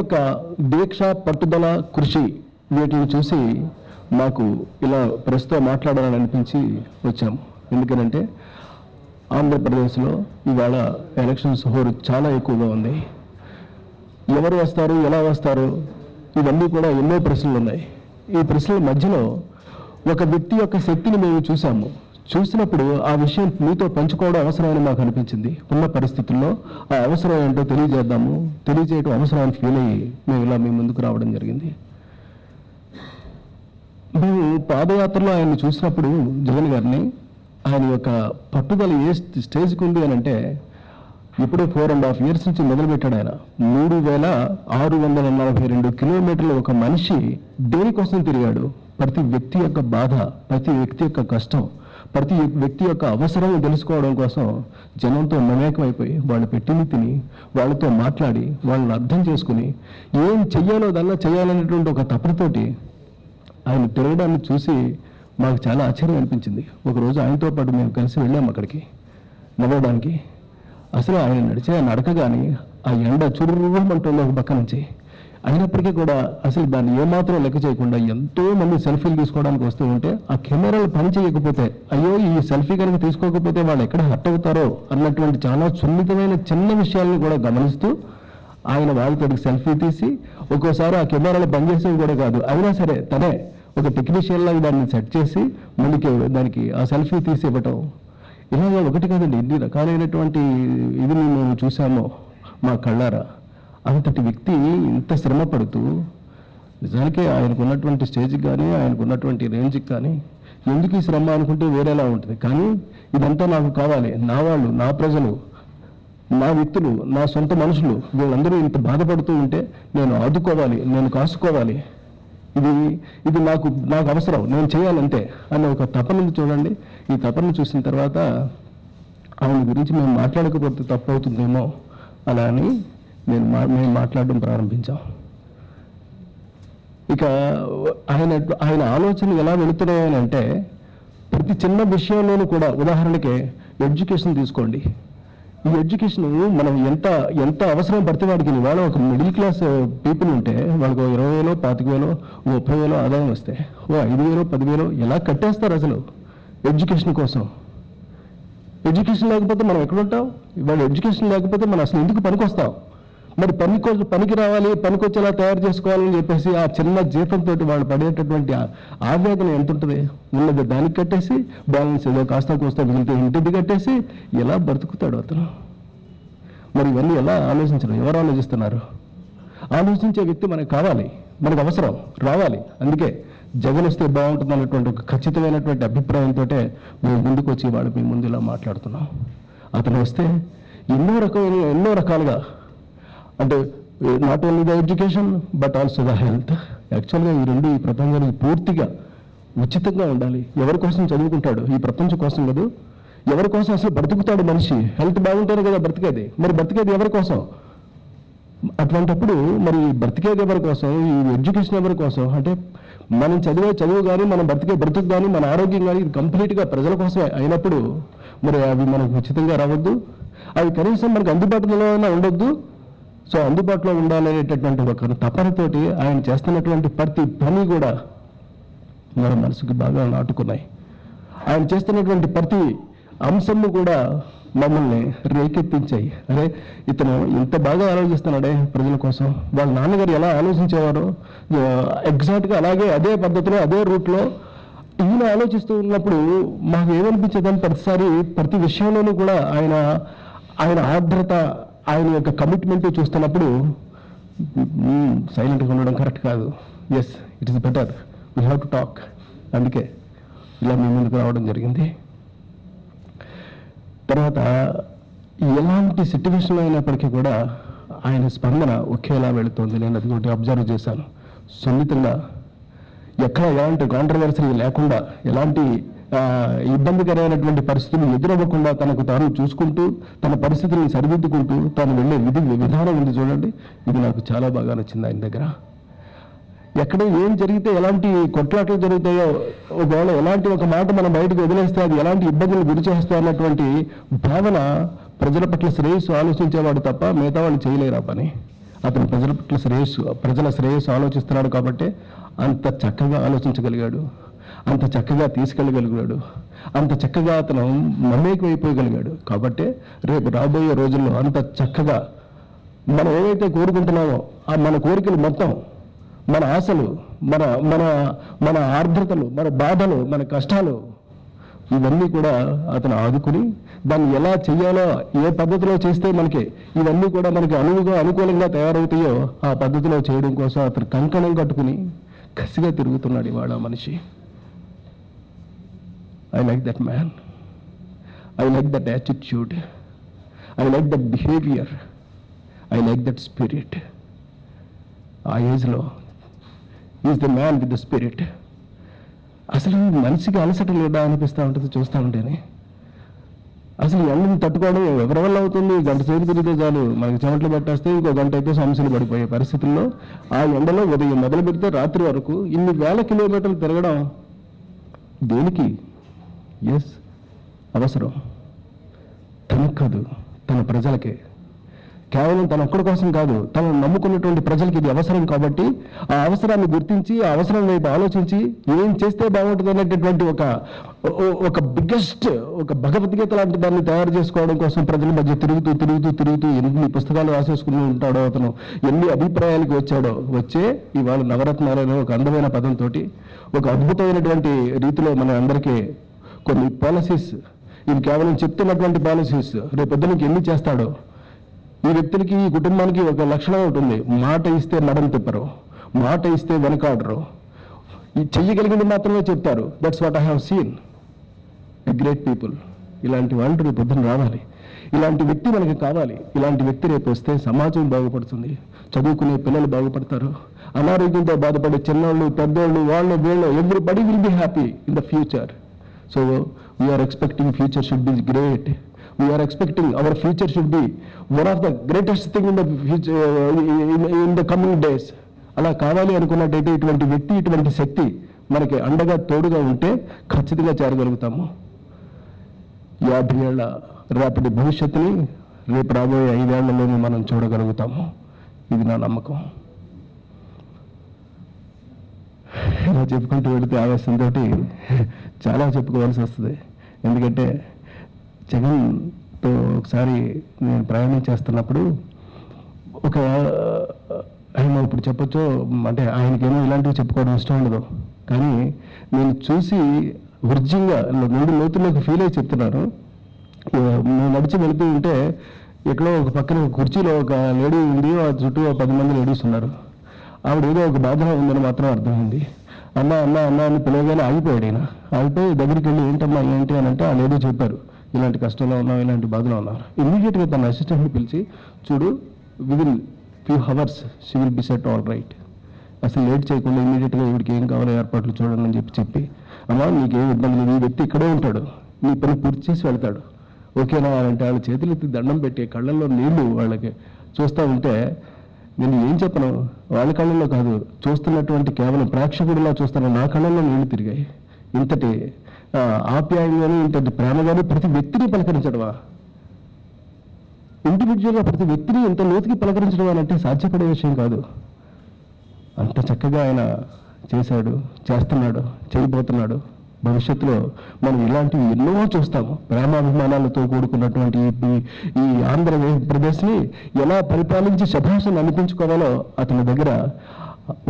యొక్క దీక్ష, పట్టుదల, కృషి వీటిని చూసి మాకు ఇలా ప్రస్తుతం మాట్లాడాలని అనిపించి వచ్చాము. ఎందుకనంటే ఆంధ్రప్రదేశ్లో ఇవాళ ఎలక్షన్స్ హోరు చాలా ఎక్కువగా ఉంది. ఎవరు వస్తారు, ఎలా వస్తారు, ఇవన్నీ కూడా ఎన్నో ప్రశ్నలు ఉన్నాయి. ఈ ప్రశ్నల మధ్యలో ఒక వ్యక్తి యొక్క శక్తిని మేము చూసినప్పుడు ఆ విషయం మీతో పంచుకోవడం అవసరమని మాకు అనిపించింది. ఉన్న పరిస్థితుల్లో ఆ అవసరం ఏంటో తెలియజేయడం అవసరాన్ని ఫీల్ అయ్యి మేము ఇలా మీ ముందుకు రావడం జరిగింది. మేము పాదయాత్రలో ఆయన్ని చూసినప్పుడు జగన్ గారిని, ఆయన యొక్క పట్టుదల ఏ స్టేజ్కి ఉంది అని అంటే, ఇప్పుడు 4.5 years నుంచి మొదలుపెట్టాడు ఆయన. 3642 కిలోమీటర్లు ఒక మనిషి దేనికోసం తిరిగాడు? ప్రతి వ్యక్తి యొక్క బాధ, ప్రతి వ్యక్తి యొక్క కష్టం, ప్రతి వ్యక్తి యొక్క అవసరం తెలుసుకోవడం కోసం జనంతో మమేకమైపోయి వాళ్ళు పెట్టింది తిని వాళ్ళతో మాట్లాడి వాళ్ళని అర్థం చేసుకుని ఏం చెయ్యాలో దల్లా చేయాలనేటువంటి ఒక తపనతోటి ఆయన తిరగడాన్ని చూసి మాకు చాలా ఆశ్చర్యం అనిపించింది. ఒకరోజు ఆయనతో పాటు మేము కలిసి వెళ్ళాము అక్కడికి నడవడానికి. అసలు ఆయన నడిచే నడక కానీ ఆ ఎండ చుర్రుమంటుంది ఒక పక్క నుంచి. అయినప్పటికీ కూడా అసలు దాన్ని ఏమాత్రం లెక్క చేయకుండా ఎంతో మంది సెల్ఫీలు తీసుకోవడానికి వస్తూ ఉంటే ఆ కెమెరాలు పని చేయకపోతే, అయ్యో ఈ సెల్ఫీ కనుక తీసుకోకపోతే వాళ్ళు ఎక్కడ హర్ట్ అవుతారో అన్నటువంటి చాలా సున్నితమైన చిన్న విషయాలను కూడా గమనిస్తూ ఆయన వాళ్ళతో సెల్ఫీ తీసి, ఒక్కోసారి ఆ కెమెరాలు పనిచేసేవి కూడా కాదు, అయినా సరే తనే ఒక టెక్నీషియన్ లాగా దాన్ని సెట్ చేసి మళ్ళీ దానికి ఆ సెల్ఫీ తీసి ఇవ్వటం. ఇలాగా ఒకటి కాదండి, ఎన్ని రకాలైనటువంటి ఇది మేము చూసామో మా కళ్ళారా. అంతటి వ్యక్తి ఇంత శ్రమ పడుతూ నిజానికి ఆయనకున్నటువంటి స్టేజ్కి కానీ ఆయనకున్నటువంటి రేంజ్కి కానీ ఎందుకు ఈ శ్రమ అనుకుంటే వేరేలా ఉంటుంది. కానీ ఇదంతా నాకు కావాలి, నా వాళ్ళు, నా ప్రజలు, నా వ్యక్తులు, నా సొంత మనుషులు వీళ్ళందరూ ఇంత బాధపడుతూ ఉంటే నేను ఆదుకోవాలి, నేను కాసుకోవాలి, ఇది నాకు అవసరం, నేను చేయాలంతే అన్న ఒక తపనని చూడండి. ఈ తపనను చూసిన తర్వాత ఆయన గురించి మేము మాట్లాడకపోతే తప్పు అవుతుందేమో అలా అని మేము మాట్లాడడం ప్రారంభించాం. ఇక ఆయన ఆలోచనలు ఎలా వెళుతున్నాయని అంటే, ప్రతి చిన్న విషయంలోనూ కూడా, ఉదాహరణకి ఎడ్యుకేషన్ తీసుకోండి. ఈ ఎడ్యుకేషన్ మనం ఎంత అవసరం పడితే వాడికి, ఇవాళ ఒక మిడిల్ క్లాస్ పీపుల్ ఉంటే వాళ్ళకు 20,000, 25,000, 30,000 ఆదాయం వస్తే 5,000, 10,000 ఎలా కట్టేస్తారు అసలు ఎడ్యుకేషన్ కోసం? ఎడ్యుకేషన్ లేకపోతే మనం ఎక్కడుంటాం? ఇవాళ ఎడ్యుకేషన్ లేకపోతే మనం అసలు ఎందుకు పనికొస్తాం? మరి పనికి రావాలి, పనికొచ్చేలా తయారు చేసుకోవాలని చెప్పేసి ఆ చిన్న జీతంతో వాళ్ళు పడేటటువంటి ఆవేదన ఎంత ఉంటుంది? ఉన్నది దానికి కట్టేసి బ్యాలెన్స్ ఏదో కాస్త కోస్తా మిగిలితే ఇంటిది కట్టేసి ఎలా బ్రతుకుతాడు అతను? మరి ఇవన్నీ ఎలా ఆలోచించరు? ఎవరు ఆలోచిస్తున్నారు? ఆలోచించే వ్యక్తి మనకు కావాలి, మనకు అవసరం రావాలి. అందుకే జగన్ వస్తే బాగుంటుంది అన్నటువంటి ఒక ఖచ్చితమైనటువంటి అభిప్రాయంతో మేము ముందుకు వచ్చి వాళ్ళు మీ ముందు ఇలా మాట్లాడుతున్నాం. అతను వస్తే ఎన్నో రకాలుగా, అంటే not only the education but also the health. యాక్చువల్గా ఈ రెండు ఈ ప్రపంచానికి పూర్తిగా ఉచితంగా ఉండాలి. ఎవరి కోసం చదువుకుంటాడు? ఈ ప్రపంచం కోసం కాదు, ఎవరి కోసం అసలు బ్రతుకుతాడు మనిషి? హెల్త్ బాగుంటేనే కదా బ్రతికేది. మరి బ్రతికేది ఎవరి కోసం? అటువంటిప్పుడు మరి బ్రతికేది ఎవరి కోసం? ఈ ఎడ్యుకేషన్ ఎవరి కోసం? అంటే మనం చదువు కానీ, మనం బ్రతుకు కానీ, మన ఆరోగ్యం కానీ ఇది కంప్లీట్గా ప్రజల కోసమే అయినప్పుడు మరి అవి మనకు ఉచితంగా రావద్దు, అవి కనీసం మనకు అందుబాటులోనే ఉండొద్దు. సో అందుబాటులో ఉండాలనేటటువంటి ఒక తపనతోటి ఆయన చేస్తున్నటువంటి ప్రతి పని కూడా మన మనసుకి బాగా నాటుకున్నాయి. ఆయన చేస్తున్నటువంటి ప్రతి అంశము కూడా మమ్మల్ని రేకెత్తించాయి. అరే ఇతను ఇంత బాగా ఆలోచిస్తున్నాడే ప్రజల కోసం. వాళ్ళ నాన్నగారు ఎలా ఆలోచించేవారు ఎగ్జాక్ట్గా అలాగే అదే పద్ధతిలో అదే రూట్లో ఈయన ఆలోచిస్తూ ఉన్నప్పుడు మాకు ఏమనిపించేదని ప్రతిసారి ప్రతి విషయంలోనూ కూడా ఆయన ఆర్ద్రత, ఆయన యొక్క కమిట్మెంట్ చూస్తున్నప్పుడు సైలెంట్గా ఉండడం కరెక్ట్ కాదు. Yes, it is better, we have to talk. అందుకే ఇలా మీ ముందుకు రావడం జరిగింది. తర్వాత ఎలాంటి సిట్యువేషన్లో అయినప్పటికీ కూడా ఆయన స్పందన ఒకేలా వెళుతుంది. నేను అది ఒకటి అబ్జర్వ్ చేశాను. సున్నితంగా ఎక్కడ ఎలాంటి కాంట్రవర్సీ లేకుండా, ఎలాంటి ఇబ్బందికరమైనటువంటి పరిస్థితులు ఎదురవ్వకుండా తనకు తాను చూసుకుంటూ, తన పరిస్థితులను సరిదిద్దుకుంటూ తాను వెళ్ళే విధానం ఉంది చూడండి, ఇది నాకు చాలా బాగా నచ్చింది ఆయన దగ్గర. ఎక్కడ ఏం జరిగితే, ఎలాంటి కొట్లాటలు జరుగుతాయో, ఒకవేళ ఎలాంటి ఒక మాట మనం బయటకు వదిలేస్తే అది ఎలాంటి ఇబ్బందులు గురి చేస్తాయి అన్నటువంటి భావన ప్రజల పట్ల శ్రేయస్సు ఆలోచించేవాడు తప్ప మిగతా వాళ్ళు చేయలేరు ఆ పని. అతను ప్రజల శ్రేయస్సు ఆలోచిస్తున్నాడు కాబట్టి అంత చక్కగా ఆలోచించగలిగాడు, అంత చక్కగా తీసుకెళ్ళగలిగాడు, అంత చక్కగా అతను మమేకమైపోగలిగాడు. కాబట్టి రేపు రాబోయే రోజుల్లో అంత చక్కగా మనం ఏవైతే కోరుకుంటున్నామో మన కోరికలు మొత్తం, మన ఆశలు, మన మన మన ఆర్ద్రతలు, మన బాధలు, మన కష్టాలు ఇవన్నీ కూడా అతను ఆదుకుని దాన్ని ఎలా చేయాలో, ఏ పద్ధతిలో చేస్తే మనకి ఇవన్నీ కూడా మనకి అనుకూలంగా తయారవుతాయో ఆ పద్ధతిలో చేయడం కోసం అతను కంకణం కట్టుకుని కసిగా తిరుగుతున్నాడు ఇవాళ మనిషి. I like that man. I like that attitude. I like that behavior. I like that spirit. ఆ ఏజ్లో is the man with the spirit. అసలు మనిషికి అలసట లేదా అనిపిస్తూ ఉంటుంది చూస్తూ ఉంటేనే. అసలు ఎండను తట్టుకోవడం ఎవరి వల్ల అవుతుంది? గంట సేపు తిరిగితే చాలు మనకి చెమటలు పట్టేస్తే ఇంకో గంట అయితే సమస్యలు పడిపోయే పరిస్థితుల్లో ఆ ఎండలో ఉదయం మొదలు పెడితే రాత్రి వరకు ఇన్ని వేల కిలోమీటర్లు తిరగడం దేనికి? ఎస్, అవసరం. తనకు కాదు, తన ప్రజలకే. కేవలం తన ఒక్కడి కోసం కాదు, తనను నమ్ముకున్నటువంటి ప్రజలకి ఇది అవసరం. కాబట్టి ఆ అవసరాన్ని గుర్తించి ఆ అవసరం వైపు ఆలోచించి ఏం చేస్తే బాగుంటుంది అనేటటువంటి ఒక బిగ్గెస్ట్ ఒక భగవద్గీత లాంటి దాన్ని తయారు చేసుకోవడం కోసం ప్రజల మధ్య తిరుగుతూ ఎన్ని పుస్తకాలు రాసేసుకుని ఉంటాడో అతను, ఎన్ని అభిప్రాయాలకు వచ్చే ఇవాళ నవరత్నాలలో ఒక అందమైన పదంతో ఒక అద్భుతమైనటువంటి రీతిలో మన అందరికీ కొన్ని పాలసీస్, ఇది కేవలం చెప్తున్నటువంటి పాలసీస్ రేపొద్దునకి ఎన్ని చేస్తాడో. ఈ వ్యక్తులకి, ఈ కుటుంబానికి ఒక లక్షణం ఉంటుంది, మాట ఇస్తే నడం తిప్పరు, మాట ఇస్తే వెనకాడరు, ఈ చెయ్యగలిగింది మాత్రమే చెప్తారు. That's what I have seen a great people. ఇలాంటి వాళ్ళు రేపు పొద్దున రావాలి, ఇలాంటి వ్యక్తి మనకి కావాలి. ఇలాంటి వ్యక్తి రేపు వస్తే సమాజం బాగుపడుతుంది, చదువుకునే పిల్లలు బాగుపడతారు, అనారోగ్యంతో బాధపడే చిన్నోళ్ళు, పెద్దోళ్ళు, వాళ్ళు, వీళ్ళు, everybody will be happy in the future. So we are expecting future should be great. We are expecting our future should be one of the greatest thing in the future, in the coming days. అలా కావాలి అనుకున్నట్టయితే ఇటువంటి వ్యక్తి, ఇటువంటి శక్తి మనకి అండగా తోడుగా ఉంటే ఖచ్చితంగా చేరగలుగుతాము. 50 ఏళ్ల రేపటి భవిష్యత్తుని రేపు రాబోయే 5 ఏళ్లలోనే మనం చూడగలుగుతాము. ఇది నా నమ్మకం. ఇలా చెప్పుకుంటూ వెళితే ఆవేశంతో చాలా చెప్పుకోవాల్సి వస్తుంది. ఎందుకంటే జగన్తో ఒకసారి నేను ప్రయాణం చేస్తున్నప్పుడు ఆయన ఇప్పుడు చెప్పొచ్చో అంటే ఆయనకేమో ఇలాంటివి చెప్పుకోవడం ఇష్టం ఉండదు, కానీ నేను చూసి వృజ్యంగా నుండి లోతుల్లోకి ఫీల్ అయ్యి చెప్తున్నాను. నేను నడిచి వెళుతూ ఉంటే ఎక్కడో ఒక పక్కన కుర్చీలో ఒక లేడీ ఉంది, ఆ చుట్టూ 10 మంది లేడీస్ ఉన్నారు. ఆవిడ ఏదో ఒక బాధలో ఉందని మాత్రం అర్థమైంది. అన్న అన్న అన్న అని పిలవగానే ఆగిపోయాడు. ఆయన ఆగిపోయి దగ్గరికి వెళ్ళి ఏంటమ్మా ఏంటి అని అంటే వాళ్ళు ఏదో చెప్పారు, ఇలాంటి కష్టంలో ఉన్నాం, ఇలాంటి బాధలో ఉన్నారు. ఇమ్మీడియట్గా తన అసిస్టెంట్ని పిలిచి, చూడు within few hours she will be set all right. అసలు లేట్ చేయకుండా ఇమ్మీడియట్గా వీడికి ఏం కావాలో ఏర్పాట్లు చూడండి అని చెప్పి అమ్మా నీకేం ఇబ్బంది లేదు, ఈ వ్యక్తి ఇక్కడే ఉంటాడు, నీ పని పూర్తి చేసి వెళ్తాడు, ఓకేనా అంటే వాళ్ళ చేతులు ఎత్తి దండం పెట్టి కళ్ళల్లో నీళ్లు వాళ్ళకి చూస్తూ ఉంటే నేను ఏం చెప్పను. వాళ్ళ కళ్ళల్లో కాదు, చూస్తున్నటువంటి కేవలం ప్రేక్షకుడిలా చూస్తాను, నా కళ్ళల్లో నీళ్లు తిరిగాయి. ఇంతటి ఆప్యాయంగాను, ఇంతటి ప్రేమగాను ప్రతి వ్యక్తిని పలకరించడమా, ఇండివిజువల్గా ప్రతి వ్యక్తిని ఇంత లోతుకి పలకరించడం అని అంటే సాధ్యపడే విషయం కాదు. అంత చక్కగా ఆయన చేశాడు, చేస్తున్నాడు, చేయబోతున్నాడు. భవిష్యత్తులో మనం ఇలాంటివి ఎన్నో చూస్తాము. ప్రేమాభిమానాలతో కూడుకున్నటువంటి ఈ ఆంధ్రప్రదేశ్ని ఎలా పరిపాలించి శభాషను అనిపించుకోవాలో అతని దగ్గర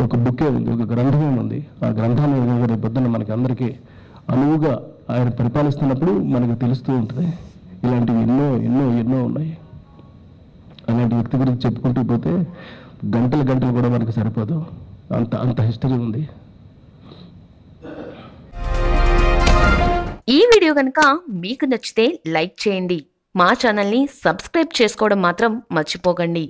ఒక బుక్కే ఉంది, ఒక గ్రంథమే ఉంది. ఆ గ్రంథాన్ని రేపు పొద్దున్న మనకి అందరికీ అనువుగా ఆయన పరిపాలిస్తున్నప్పుడు మనకు తెలుస్తూ ఉంటుంది. ఇలాంటివి ఎన్నో ఎన్నో ఎన్నో ఉన్నాయి. అలాంటి వ్యక్తి గురించి చెప్పుకుంటూ పోతే గంటలు కూడా మనకు సరిపోదు, అంత హిస్టరీ ఉంది. ఈ వీడియో కనుక మీకు నచ్చితే లైక్ చేయండి, మా ఛానల్ని సబ్స్క్రైబ్ చేసుకోవడం మాత్రం మర్చిపోకండి.